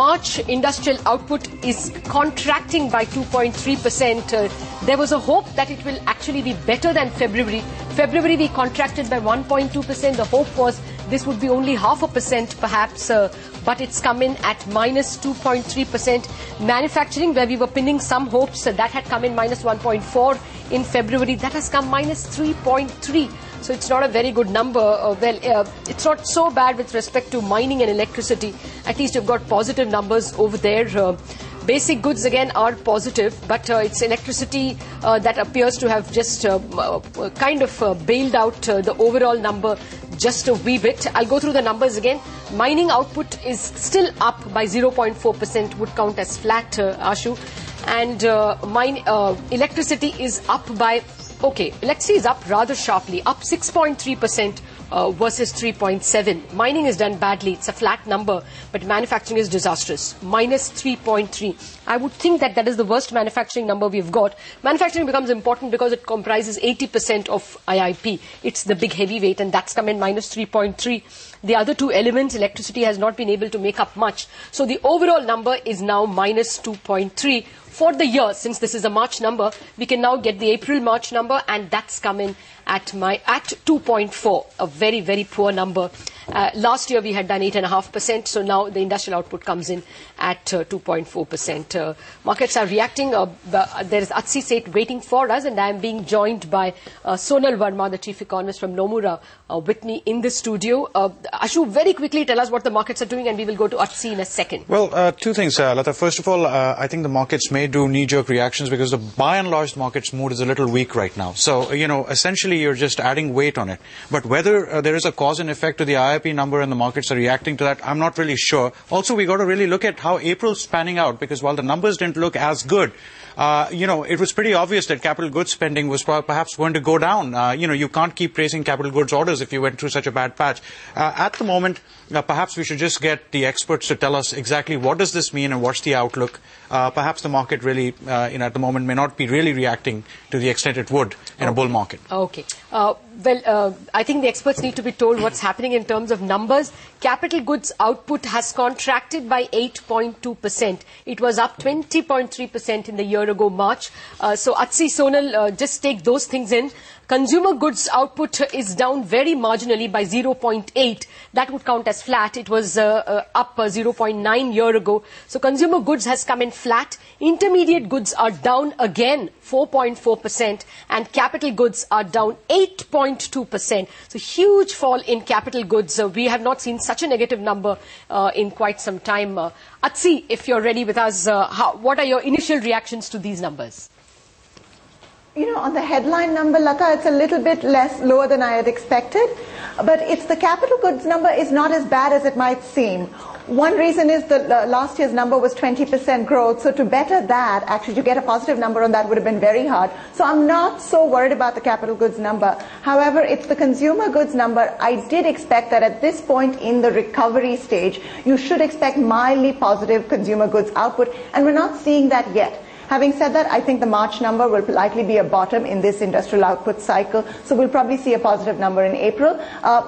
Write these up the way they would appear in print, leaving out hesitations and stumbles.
March industrial output is contracting by 2.3%. There was a hope that it will actually be better than February. February we contracted by 1.2%. The hope was this would be only 0.5% perhaps, but it's come in at minus 2.3%. Manufacturing, where we were pinning some hopes, that had come in minus 1.4 in February. That has come minus 3.3. So it's not a very good number. It's not so bad with respect to mining and electricity. At least you've got positive numbers over there. Basic goods again are positive, but it's electricity that appears to have just kind of bailed out the overall number just a wee bit. I'll go through the numbers again. Mining output is still up by 0.4%, would count as flat, Ashu. And electricity is up by, electricity is up rather sharply, up 6.3%. Versus 3.7. Mining is done badly. It's a flat number, but manufacturing is disastrous. Minus 3.3. I would think that is the worst manufacturing number we've got. Manufacturing becomes important because it comprises 80% of IIP. It's the big heavyweight, and that's come in minus 3.3. The other two elements, electricity has not been able to make up much. So the overall number is now minus 2.3. For the year, since this is a March number, we can now get the April-March number, and that's come in at 2.4, a very, very poor number. Last year we had done 8.5%, so now the industrial output comes in at 2.4%. Markets are reacting. There is Atsi Seth waiting for us, and I am being joined by Sonal Varma, the chief economist from Nomura, with me in the studio. Ashu, very quickly tell us what the markets are doing, and we will go to Atsi in a second. Well, two things, Lata. First of all, I think the markets may do knee-jerk reactions because by and large, the market's mood is a little weak right now. So, essentially you're just adding weight on it. But whether there is a cause and effect to the IIP number and the markets are reacting to that, I'm not really sure. Also, we got to really look at how April's panning out, because while the numbers didn't look as good, it was pretty obvious that capital goods spending was perhaps going to go down. You can't keep praising capital goods orders if you went through such a bad patch. At the moment, perhaps we should just get the experts to tell us exactly what does this mean and what's the outlook. Perhaps the market really, at the moment, may not be really reacting to the extent it would in a bull market. Okay. I think the experts need to be told what's happening in terms of numbers. Capital goods output has contracted by 8.2%. It was up 20.3% in the year-ago March. So, Atsi, Sonal, just take those things in. Consumer goods output is down very marginally by 0.8. That would count as flat. It was up 0.9 year ago. So consumer goods has come in flat. Intermediate goods are down again 4.4%, and capital goods are down 8.2%. So huge fall in capital goods. We have not seen such a negative number in quite some time. Atsi, if you're ready with us, what are your initial reactions to these numbers? On the headline number, Lata, it's a little bit lower than I had expected. But it's the capital goods number is not as bad as it might seem. One reason is that last year's number was 20% growth. So to better that, actually to get a positive number on that would have been very hard. So I'm not so worried about the capital goods number. However, it's the consumer goods number. I did expect that at this point in the recovery stage, you should expect mildly positive consumer goods output. And we're not seeing that yet. Having said that, I think the March number will likely be a bottom in this industrial output cycle. So we'll probably see a positive number in April.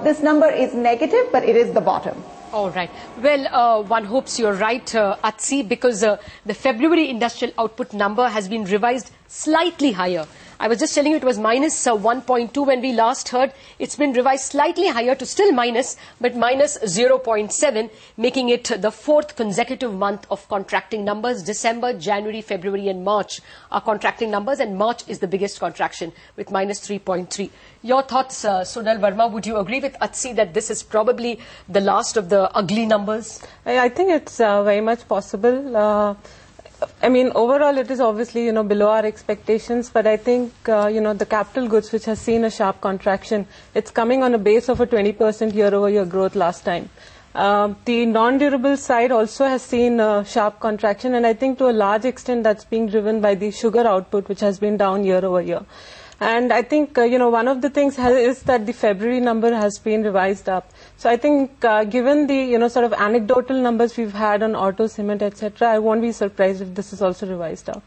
This number is negative, but it is the bottom. All right. Well, one hopes you're right, Atsi, because the February industrial output number has been revised slightly higher. I was just telling you it was minus 1.2 when we last heard. It's been revised slightly higher to still minus, but minus 0.7, making it the fourth consecutive month of contracting numbers. December, January, February and March are contracting numbers, and March is the biggest contraction with minus 3.3. Your thoughts, Sonal Varma, would you agree with Atsi that this is probably the last of the ugly numbers? I think it's very much possible. Overall, it is obviously, below our expectations, but I think, the capital goods, which has seen a sharp contraction, it's coming on a base of a 20% year-over-year growth last time. The non-durable side also has seen a sharp contraction, and I think to a large extent that's being driven by the sugar output, which has been down year-over-year. And I think, one of the things is that the February number has been revised up. So I think, given the, sort of anecdotal numbers we've had on auto, cement, etc., I won't be surprised if this is also revised up.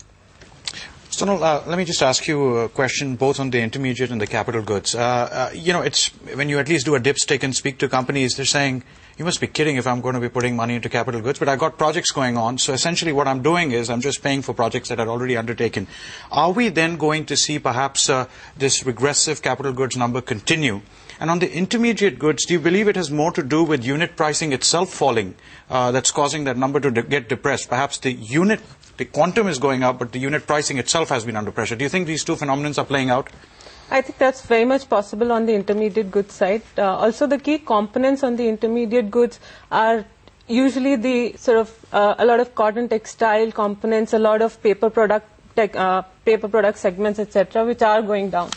Sonal, let me just ask you a question both on the intermediate and the capital goods. It's when you at least do a dipstick and speak to companies, they're saying, you must be kidding if I'm going to be putting money into capital goods, but I've got projects going on. So essentially what I'm doing is I'm just paying for projects that are already undertaken. Are we then going to see perhaps this regressive capital goods number continue? And on the intermediate goods, do you believe it has more to do with unit pricing itself falling that's causing that number to get depressed? Perhaps the quantum is going up, but the unit pricing itself has been under pressure. Do you think these two phenomena are playing out? I think that's very much possible on the intermediate goods side. Also, the key components on the intermediate goods are usually the sort of a lot of cotton textile components, a lot of paper product segments, etc., which are going down.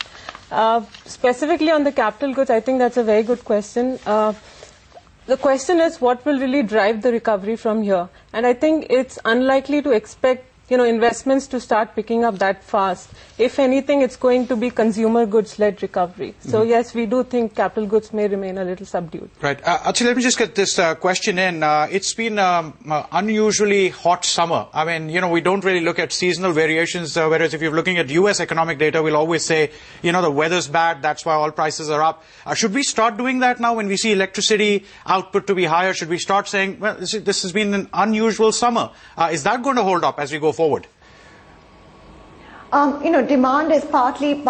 Specifically on the capital goods, I think that's a very good question. The question is what will really drive the recovery from here? And I think it's unlikely to expect investments to start picking up that fast. If anything, it's going to be consumer goods-led recovery. So yes, we do think capital goods may remain a little subdued. Right. Atsi, let me just get this question in. It's been unusually hot summer. I mean, we don't really look at seasonal variations, whereas if you're looking at U.S. economic data, we'll always say, the weather's bad, that's why all prices are up. Should we start doing that now when we see electricity output to be higher? Should we start saying, well, this has been an unusual summer? Is that going to hold up as we go forward? Demand is partly,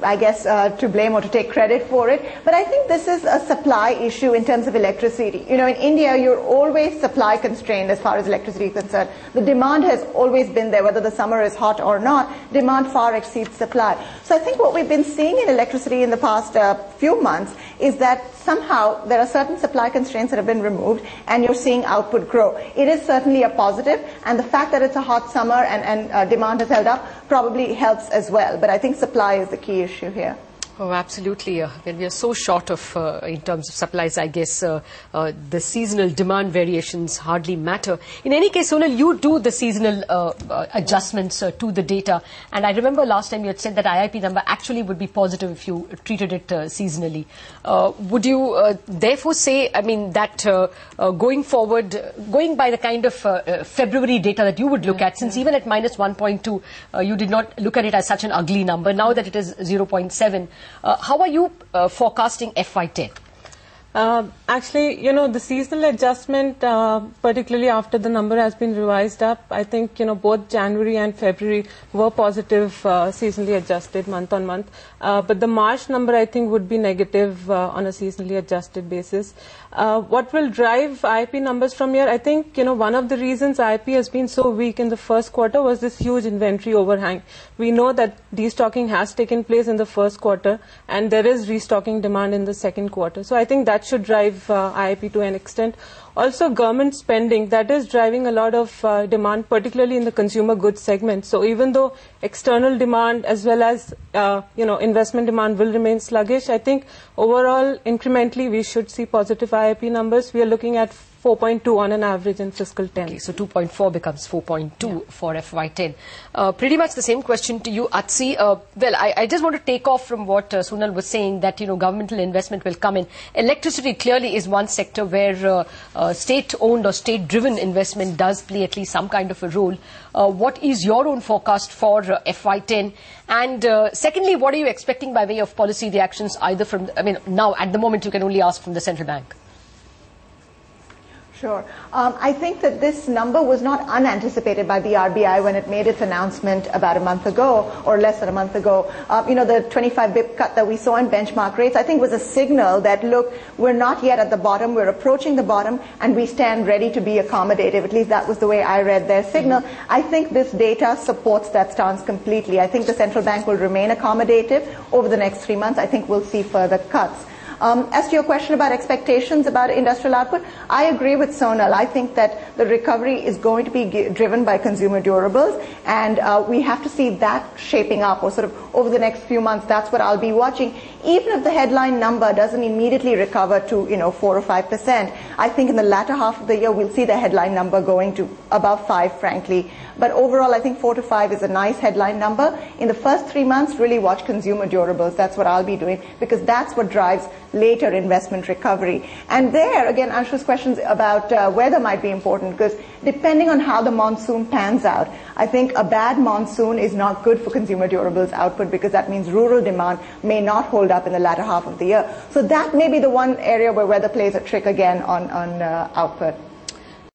I guess, to blame or to take credit for it. But I think this is a supply issue in terms of electricity. In India, you're always supply constrained as far as electricity is concerned. The demand has always been there, whether the summer is hot or not. Demand far exceeds supply. So I think what we've been seeing in electricity in the past few months is that somehow there are certain supply constraints that have been removed, and you're seeing output grow. It is certainly a positive, and the fact that it's a hot summer and demand has held up probably helps as well. But I think supply is the key issue here. Oh, absolutely. When we are so short of, in terms of supplies, I guess the seasonal demand variations hardly matter. In any case, Sonal, you do the seasonal adjustments to the data. And I remember last time you had said that IIP number actually would be positive if you treated it seasonally. Would you therefore say, that going forward, going by the kind of February data that you would look at, since even at minus 1.2, you did not look at it as such an ugly number, now that it is 0.7, how are you forecasting FY10? Actually, the seasonal adjustment, particularly after the number has been revised up, I think, both January and February were positive, seasonally adjusted month on month. But the March number, I think, would be negative on a seasonally adjusted basis. What will drive IIP numbers from here? I think, one of the reasons IIP has been so weak in the first quarter was this huge inventory overhang. We know that destocking has taken place in the first quarter, and there is restocking demand in the second quarter. So I think that should drive IIP to an extent. Also, government spending, that is driving a lot of demand, particularly in the consumer goods segment. So even though external demand as well as investment demand will remain sluggish, I think overall, incrementally, we should see positive IIP numbers. We are looking at 4.2 on an average in fiscal 10. Okay, so 2.4 becomes 4.2 for FY10. Pretty much the same question to you, Atsi. Well, I just want to take off from what Sonal was saying, that governmental investment will come in. Electricity clearly is one sector where state-owned or state-driven investment does play at least some kind of a role. What is your own forecast for FY10? And secondly, what are you expecting by way of policy reactions, either from, now at the moment you can only ask from the central bank? Sure. I think that this number was not unanticipated by the RBI when it made its announcement about a month ago, or less than a month ago. The 25 bip cut that we saw in benchmark rates, I think was a signal that, look, we're not yet at the bottom, we're approaching the bottom, and we stand ready to be accommodative. At least that was the way I read their signal. I think this data supports that stance completely. I think the central bank will remain accommodative over the next 3 months. I think we'll see further cuts. As to your question about expectations about industrial output, I agree with Sonal. I think that the recovery is going to be driven by consumer durables, and we have to see that shaping up, or sort of over the next few months. That's what I'll be watching. Even if the headline number doesn't immediately recover to 4 or 5%, I think in the latter half of the year we'll see the headline number going to above 5, frankly. But overall, I think 4 to 5 is a nice headline number. In the first 3 months, really watch consumer durables. That's what I'll be doing, because that's what drives later investment recovery. And there, again, Anshu's questions about weather might be important, because depending on how the monsoon pans out, I think a bad monsoon is not good for consumer durables output, because that means rural demand may not hold up in the latter half of the year. So that may be the one area where weather plays a trick again on output.